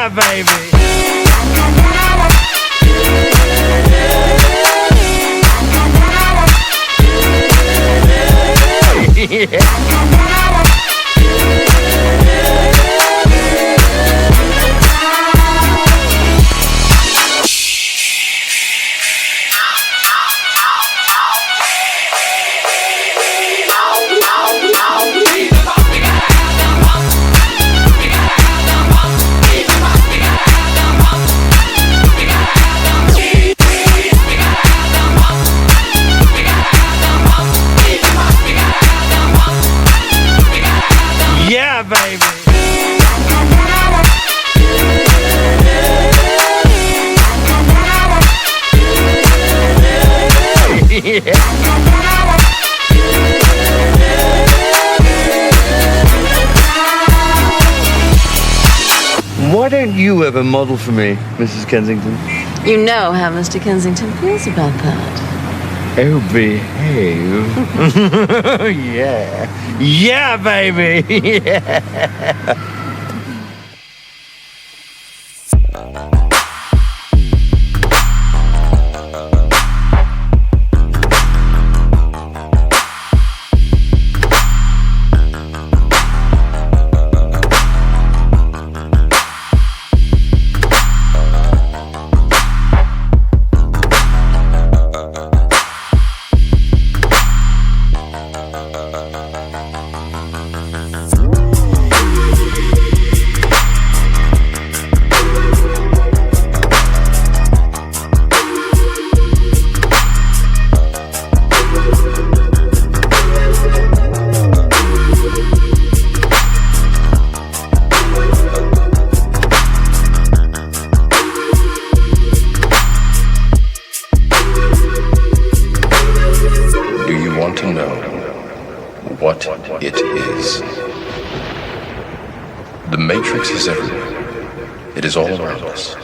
Yeah, baby. Yeah, baby. Why don't you ever model for me, Mrs. Kensington? You know how Mr. Kensington feels about that. Oh, behave. Yeah. Yeah, baby. Yeah. To know what it is. The Matrix is everywhere. It is all around us.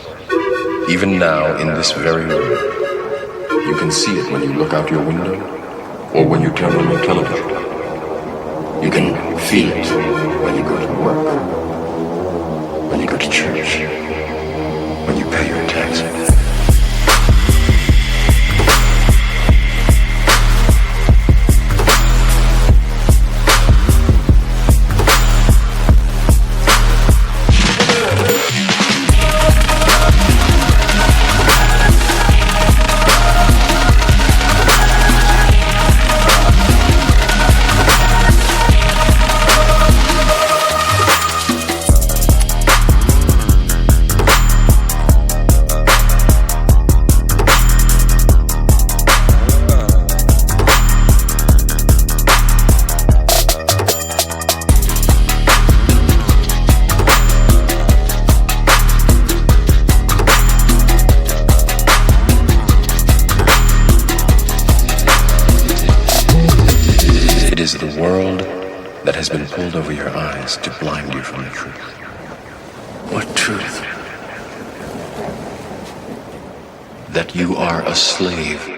Even now, in this very room, you can see it when you look out your window or when you turn on your television. You can feel it when you go to work, when you go to church, when you pay your taxes. It is the world that has been pulled over your eyes to blind you from the truth. What truth? That you are a slave